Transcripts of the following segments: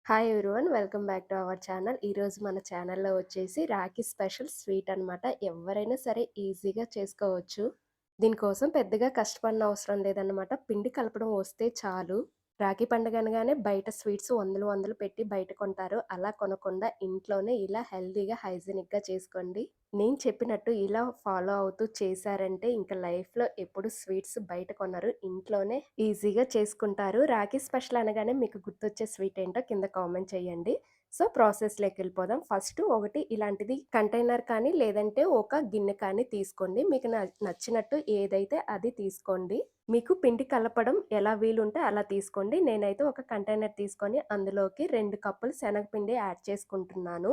Hi everyone welcome back to our channel. ఈరోజు మన ఛానల్లో వచ్చేసి రాఖీ స్పెషల్ స్వీట్ అనమాట. ఎవరైనా సరే ఈజీగా చేసుకోవచ్చు. దీనికోసం పెద్దగా కష్టపడిన అవసరం లేదన్నమాట. పిండి కలపడం వస్తే చాలు. రాఖీ పండుగ అనగానే బయట స్వీట్స్ వందలు వందలు పెట్టి బయట కొంటారు. అలా కొనకుండా ఇంట్లోనే ఇలా హెల్తీగా హైజీనిక్గా చేసుకోండి. నేను చెప్పినట్టు ఇలా ఫాలో అవుతూ చేశారంటే ఇంకా లైఫ్లో ఎప్పుడు స్వీట్స్ బయట కొనరు, ఇంట్లోనే ఈజీగా చేసుకుంటారు. రాఖీ స్పెషల్ అనగానే మీకు గుర్తొచ్చే స్వీట్ ఏంటో కింద కామెంట్ చేయండి. సో ప్రాసెస్లోకి వెళ్ళిపోదాం. ఫస్ట్ ఒకటి ఇలాంటిది కంటైనర్ కానీ లేదంటే ఒక గిన్నె కానీ తీసుకోండి. మీకు నచ్చినట్టు ఏదైతే అది తీసుకోండి. మీకు పిండి కలపడం ఎలా వీలుంటే అలా తీసుకోండి. నేనైతే ఒక కంటైనర్ తీసుకొని అందులోకి 2 కప్పులు శనగపిండి యాడ్ చేసుకుంటున్నాను.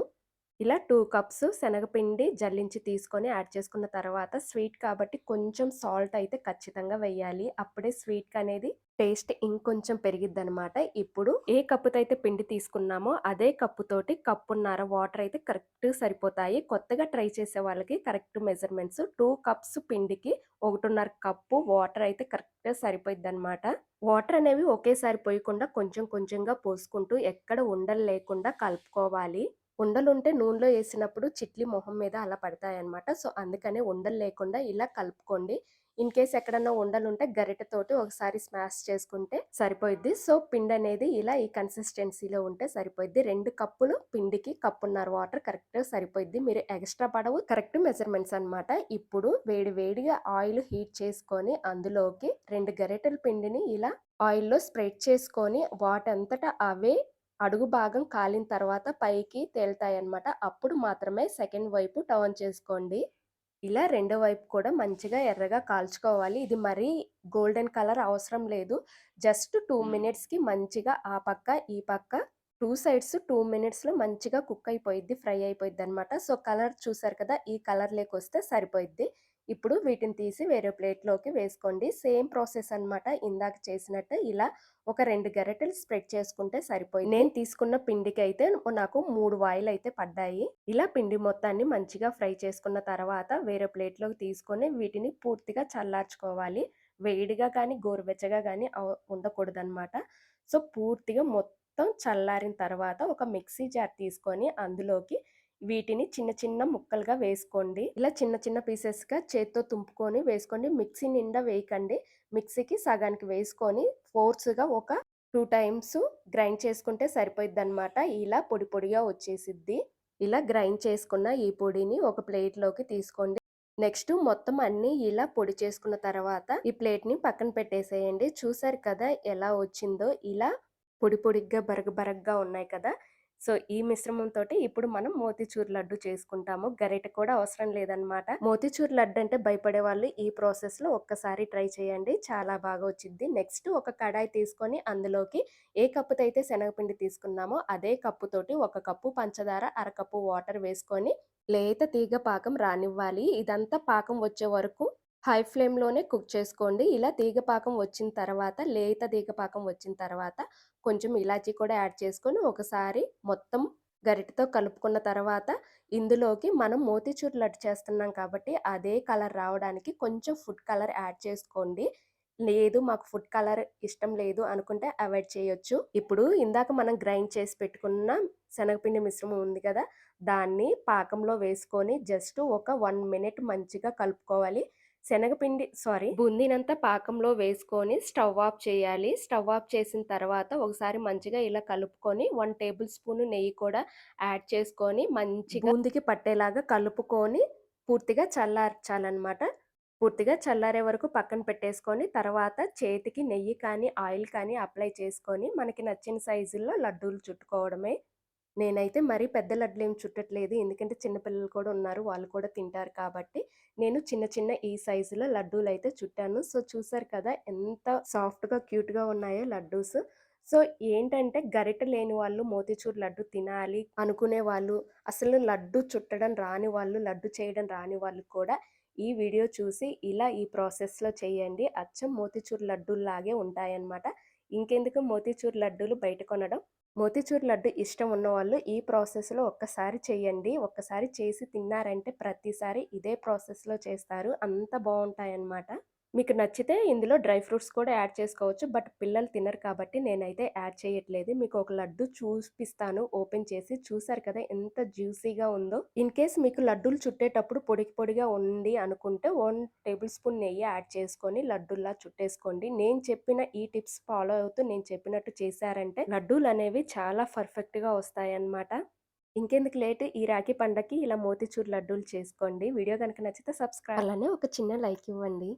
ఇలా 2 కప్స్ శనగపిండి జల్లించి తీసుకొని యాడ్ చేసుకున్న తర్వాత స్వీట్ కాబట్టి కొంచెం సాల్ట్ అయితే ఖచ్చితంగా వేయాలి. అప్పుడే స్వీట్‌కనేది టేస్ట్ ఇంకొంచెం పెరిగిద్దనమాట. ఇప్పుడు ఏ కప్పుతో అయితే పిండి తీసుకున్నామో అదే కప్పుతోటి కప్పున్నర వాటర్ అయితే కరెక్ట్ సరిపోతాయి. కొత్తగా ట్రై చేసే వాళ్ళకి కరెక్ట్ మెజర్‌మెంట్స్ 2 కప్స్ పిండికి 1.5 కప్పు వాటర్ అయితే కరెక్ట్‌గా సరిపోయిద్దనమాట. వాటర్ అనేవి ఒకేసారి పోయకుండా కొంచెం కొంచెంగా పోసుకుంటూ ఎక్కడ ఉండలు లేకుండా కలుపుకోవాలి. ఉండలుంటే నూనెలో ఏసినప్పుడు చిట్లి మొహం మీద అలా పడతాయన్నమాట. సో, అందుకనే ఉండలు లేకుండా ఇలా కలుపుకోండి. ఇన్ కేస్ ఎక్కడన్నా ఉండలుంటే గరిటెతోటి ఒకసారి స్మాష్ చేసుకుంటే సరిపోయిద్ది. సో, పిండనేది ఇలా ఈ కన్సిస్టెన్సీలో ఉంటే సరిపోయిద్ది. 2 కప్పులు పిండికి కప్పున్నర వాటర్ కరెక్ట్‌గా సరిపోయిద్ది. మీరు ఎక్స్‌ట్రా పడవు, కరెక్ట్ మెజర్‌మెంట్స్ అన్నమాట. ఇప్పుడు వేడి వేడిగా ఆయిల్ హీట్ చేసుకొని అందులోకి 2 గరిటెల పిండిని ఇలా ఆయిల్‌లో స్ప్రెడ్ చేసుకొని వాటంతట అవే అడుగు భాగం కాలిన తర్వాత పైకి తేలుతాయన్నమాట. అప్పుడు మాత్రమే సెకండ్ వైపు టర్న్ చేసుకోండి. ఇలా రెండో వైపు కూడా మంచిగా ఎర్రగా కాల్చుకోవాలి. ఇది మరీ గోల్డెన్ కలర్ అవసరం లేదు. జస్ట్ 2 మినిట్స్‌కి మంచిగా ఆ పక్క, ఈ పక్క 2 సైడ్స్ 2 మినిట్స్‌లో మంచిగా కుక్ అయిపోయిద్ది. ఫ్రై అయిపోయిద్దనమాట. సో, కలర్ చూసారు కదా! ఈ కలర్‌లోకొస్తే సరిపోయిద్ది. ఇప్పుడు వీటిని తీసి వేరే ప్లేట్‌లోకి వేసుకోండి. సేమ్ ప్రాసెస్ అనమాట. ఇందాక చేసినట్టే ఇలా ఒక 2 గరిటెలు స్ప్రెడ్ చేసుకుంటే సరిపోయిద్ది. నేను తీసుకున్న పిండికైతే నాకు 3 వాయిలయితే పడ్డాయి. ఇలా పిండి మొత్తాన్ని మంచిగా ఫ్రై చేసుకున్న తర్వాత వేరే ప్లేట్‌లోకి తీసుకొని వీటిని పూర్తిగా చల్లార్చుకోవాలి. వేడిగా కానీ, గోరువెచ్చగా గానీ ఉండకూడదనమాట. సో, పూర్తిగా మొత్తం చల్లారిన తర్వాత ఒక మిక్సీ జార్ తీసుకొని అందులోకి వీటిని చిన్న చిన్న ముక్కలుగా వేసుకోండి. ఇలా చిన్న చిన్న పీసెస్‌గా చేత్తో తుంపుకొని వేసుకోండి. మిక్సీ నిండా వేయకండి. మిక్సీకి సగానికి వేసుకొని ఫోర్స్‌గా ఒక 2 టైమ్స్ గ్రైండ్ చేసుకుంటే సరిపోయిద్దనమాట. ఇలా పొడి పొడిగా వచ్చేసిద్ది. ఇలా గ్రైండ్ చేసుకున్న ఈ పొడిని ఒక ప్లేట్‌లోకి తీసుకోండి. నెక్స్ట్ మొత్తం అన్నీ ఇలా పొడి చేసుకున్న తర్వాత ఈ ప్లేట్‌ని పక్కన పెట్టేసేయండి. చూసారు కదా ఎలా వచ్చిందో! ఇలా పొడి పొడిగ్గా, బరక బరకగా ఉన్నాయి కదా! సో, ఈ మిశ్రమంతోటి ఇప్పుడు మనం మోతీచూర్ లడ్డు చేసుకుంటాము. గరిటె కూడా అవసరం లేదనమాట. మోతీచూర్ లడ్డు అంటే భయపడే వాళ్ళు ఈ ప్రాసెస్‌లో ఒక్కసారి ట్రై చేయండి. చాలా బాగా వచ్చిద్ది. నెక్స్ట్ ఒక కడాయి తీసుకొని అందులోకి ఏ కప్పుతో అయితే శనగపిండి తీసుకున్నామో అదే కప్పుతోటి 1 కప్పు పంచదార, అరకప్పు వాటర్ వేసుకొని లేత తీగ పాకం రానివ్వాలి. ఇదంతా పాకం వచ్చే వరకు హై ఫ్లేమ్‌లోనే కుక్ చేసుకోండి. ఇలా తీగ పాకం వచ్చిన తర్వాత, లేత తీగ పాకం వచ్చిన తర్వాత కొంచెం ఇలాచీ కూడా యాడ్ చేసుకొని ఒకసారి మొత్తం గరిటెతో కలుపుకున్న తర్వాత ఇందులోకి మనం మోతీచూర్ లడ్డు చేస్తున్నాం కాబట్టి అదే కలర్ రావడానికి కొంచెం ఫుడ్ కలర్ యాడ్ చేసుకోండి. లేదు మాకు ఫుడ్ కలర్ ఇష్టం లేదు అనుకుంటే అవాయిడ్ చేయొచ్చు. ఇప్పుడు ఇందాక మనం గ్రైండ్ చేసి పెట్టుకున్న శనగపిండి మిశ్రమం ఉంది కదా! దాన్ని పాకంలో వేసుకొని జస్ట్ ఒక 1 మినిట్ మంచిగా కలుపుకోవాలి. బూందీనంతా పాకంలో వేసుకొని స్టవ్ ఆఫ్ చేయాలి. స్టవ్ ఆఫ్ చేసిన తర్వాత ఒకసారి మంచిగా ఇలా కలుపుకొని 1 టేబుల్ స్పూన్ నెయ్యి కూడా యాడ్ చేసుకొని మంచిగా బూందీకి పట్టేలాగా కలుపుకొని పూర్తిగా చల్లార్చాలనమాట. పూర్తిగా చల్లారే వరకు పక్కన పెట్టేసుకొని తర్వాత చేతికి నెయ్యి కానీ, ఆయిల్ కానీ అప్లై చేసుకొని మనకి నచ్చిన సైజుల్లో లడ్డూలు చుట్టుకోవడమే. నేనైతే మరీ పెద్ద లడ్డులేం చుట్టట్లేదు. ఎందుకంటే చిన్న పిల్లలు కూడా ఉన్నారు. వాళ్ళు కూడా తింటారు కాబట్టి, నేను చిన్న చిన్న ఈ సైజులో లడ్డూలైతే చుట్టాను. సో, చూసారు కదా! ఎంత సాఫ్ట్‌గా, క్యూట్‌గా ఉన్నాయో లడ్డూస్. సో, ఏంటంటే గరిటె లేని వాళ్ళు మోతీచూర్ లడ్డు తినాలి అనుకునే వాళ్ళు, అసలు లడ్డు చుట్టడం రాని వాళ్ళు, లడ్డు చేయడం రాని వాళ్ళు కూడా ఈ వీడియో చూసి ఇలా ఈ ప్రాసెస్‌లో చేయండి. అచ్చం మోతీచూర్ లడ్డూల్లాగే ఉంటాయన్నమాట. ఇంకెందుకు మోతీచూర్ లడ్డూలు బయట కొనడం. మోతీచూర్ లడ్డు ఇష్టం ఉన్నవాళ్ళు ఈ ప్రాసెస్‌లో ఒక్కసారి చేయండి. ఒక్కసారి చేసి తిన్నారంటే ప్రతిసారి ఇదే ప్రాసెస్‌లో చేస్తారు. అంత బావుంటాయన్నమాట. మీకు నచ్చితే ఇందులో డ్రై ఫ్రూట్స్ కూడా యాడ్ చేసుకోవచ్చు. బట్ పిల్లలు తినరు కాబట్టి నేనైతే యాడ్ చేయట్లేదు. మీకు ఒక లడ్డు చూపిస్తాను ఓపెన్ చేసి. చూసారు కదా ఎంత జ్యూసీగా ఉందో. ఇన్ కేస్ మీకు లడ్డూలు చుట్టేటప్పుడు పొడి పొడిగా ఉంది అనుకుంటే 1 టేబుల్ స్పూన్ నెయ్యి యాడ్ చేసుకొని లడ్డూల్లా చుట్టేసుకోండి. నేను చెప్పిన ఈ టిప్స్ ఫాలో అవుతూ నేను చెప్పినట్టు చేశారంటే లడ్డూలనేవి చాలా పర్ఫెక్ట్‌గా వస్తాయన్నమాట. ఇంకెందుకు లేట్ ఈ రాఖీ పండగకి ఇలా మోతిచూర్ లడ్డూలు చేసుకోండి. వీడియో గనుక నచ్చితే సబ్స్క్రైబ్ అలానే ఒక చిన్న లైక్ ఇవ్వండి.